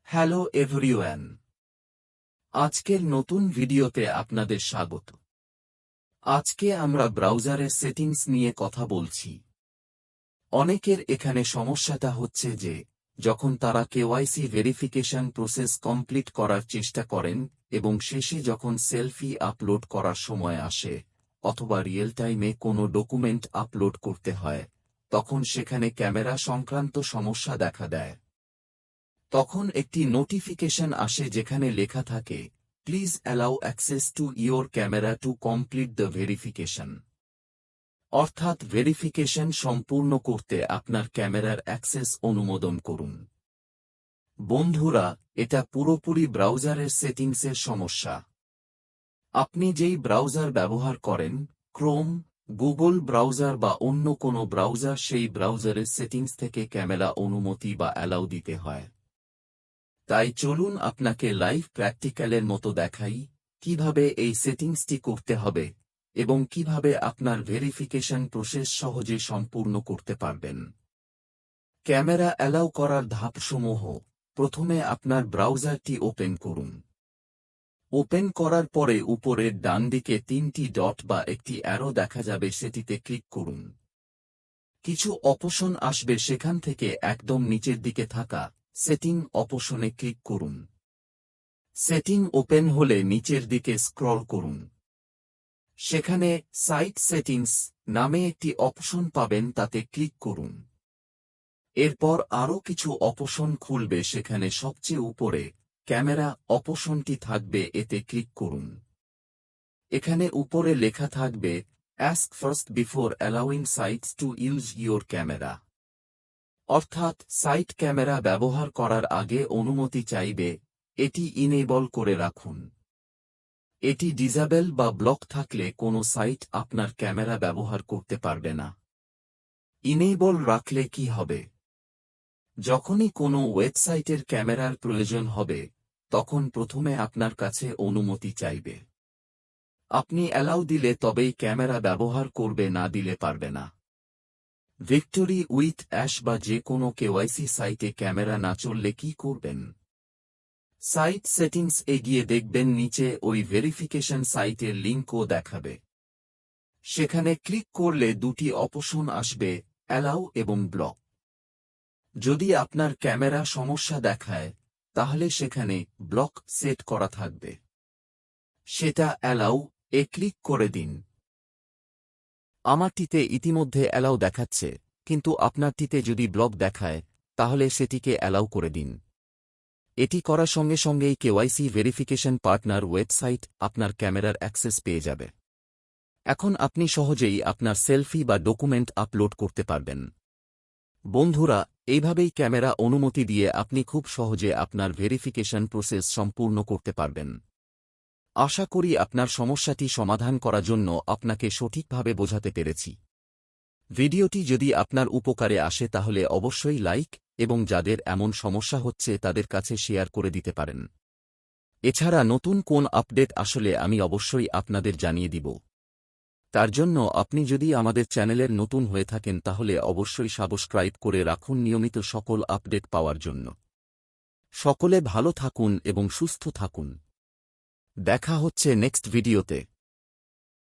Hello everyone, আজকের নতুন ভিডিওতে আপনাদের স্বাগত। আজকে আমরা ব্রাউজারের সেটিংস নিয়ে কথা বলছি। অনেকের এখানে সমস্যাটা হচ্ছে যে যখন তারা কেওয়াইসি ভেরিফিকেশন প্রসেস কমপ্লিট করার চেষ্টা করেন এবং শেষে যখন সেলফি আপলোড করার সময় আসে অথবা রিয়েল টাইমে কোনো ডকুমেন্ট আপলোড করতে হয়, তখন সেখানে ক্যামেরা সংক্রান্ত সমস্যা দেখা দেয়। তখন একটি নোটিফিকেশন আসে যেখানে লেখা থাকে, please allow access to your camera to complete the verification. অর্থাৎ ভেরিফিকেশন সম্পূর্ণ করতে আপনার ক্যামেরার অ্যাক্সেস অনুমোদন করুন। বন্ধুরা, এটা পুরোপুরি ব্রাউজারের সেটিংসের সমস্যা। আপনি যেই ব্রাউজার ব্যবহার করেন, ক্রোম, গুগল ব্রাউজার বা অন্য কোনো ব্রাউজার, সেই ব্রাউজারের সেটিংস থেকে ক্যামেরা অনুমতি বা অ্যালাউ দিতে হয়। তাই চলুন আপনাকে লাইভ প্র্যাকটিক্যালের মতো দেখাই কিভাবে এই সেটিংসটি করতে হবে এবং কিভাবে আপনার ভেরিফিকেশন প্রসেস সহজে সম্পূর্ণ করতে পারবেন। ক্যামেরা অ্যালাউ করার ধাপসমূহ: প্রথমে আপনার ব্রাউজারটি ওপেন করুন। ওপেন করার পরে উপরের ডানদিকে তিনটি ডট বা একটি অ্যারো দেখা যাবে, সেটিতে ক্লিক করুন। কিছু অপশন আসবে, সেখান থেকে একদম নিচের দিকে থাকা সেটিং অপশনে ক্লিক করুন। সেটিং ওপেন হলে নিচের দিকে স্ক্রল করুন। সেখানে সাইট সেটিংস নামে একটি অপশন পাবেন, তাতে ক্লিক করুন। এরপর আরও কিছু অপশন খুলবে, সেখানে সবচেয়ে উপরে ক্যামেরা অপশনটি থাকবে, এতে ক্লিক করুন। এখানে উপরে লেখা থাকবে, ask first before allowing sites to use your camera. অর্থাৎ সাইট ক্যামেরা ব্যবহার করার আগে অনুমতি চাইবে, এটি ইনেবল করে রাখুন। এটি ডিসেবল বা ব্লক থাকলে কোনো সাইট আপনার ক্যামেরা ব্যবহার করতে পারবে না। ইনেবল রাখলে কি হবে? যখনই কোনো ওয়েবসাইটের ক্যামেরার প্রয়োজন হবে, তখন প্রথমে আপনার কাছে অনুমতি চাইবে। আপনি অ্যালাউ দিলে তবেই ক্যামেরা ব্যবহার করবে, না দিলে পারবে না। ভিক্টোরি উইথ অ্যাশ বা যে কোনো কেওয়াইসি সাইটে ক্যামেরা না চললে কি করবেন? সাইট সেটিংস এগিয়ে দেখবেন নিচে ওই ভেরিফিকেশন সাইটের লিঙ্কও দেখাবে। সেখানে ক্লিক করলে দুটি অপশন আসবে, অ্যালাউ এবং ব্লক। যদি আপনার ক্যামেরা সমস্যা দেখায়, তাহলে সেখানে ব্লক সেট করা থাকবে। সেটা অ্যালাউ এ ক্লিক করে দিন। আমারটিতে ইতিমধ্যে অ্যালাউ দেখাচ্ছে, কিন্তু আপনারটিতে যদি ব্লক দেখায়, তাহলে সেটিকে অ্যালাউ করে দিন। এটি করার সঙ্গে সঙ্গেই কেওয়াইসি ভেরিফিকেশন পার্টনার ওয়েবসাইট আপনার ক্যামেরার অ্যাক্সেস পেয়ে যাবে। এখন আপনি সহজেই আপনার সেলফি বা ডকুমেন্ট আপলোড করতে পারবেন। বন্ধুরা, এইভাবেই ক্যামেরা অনুমতি দিয়ে আপনি খুব সহজে আপনার ভেরিফিকেশন প্রসেস সম্পূর্ণ করতে পারবেন। আশা করি আপনার সমস্যাটি সমাধান করার জন্য আপনাকে সঠিকভাবে বোঝাতে পেরেছি। ভিডিওটি যদি আপনার উপকারে আসে তাহলে অবশ্যই লাইক এবং যাদের এমন সমস্যা হচ্ছে তাদের কাছে শেয়ার করে দিতে পারেন। এছাড়া নতুন কোন আপডেট আসলে আমি অবশ্যই আপনাদের জানিয়ে দিব। তার জন্য আপনি যদি আমাদের চ্যানেলের নতুন হয়ে থাকেন তাহলে অবশ্যই সাবস্ক্রাইব করে রাখুন নিয়মিত সকল আপডেট পাওয়ার জন্য। সকলে ভালো থাকুন এবং সুস্থ থাকুন। দেখা হচ্ছে নেক্সট ভিডিওতে।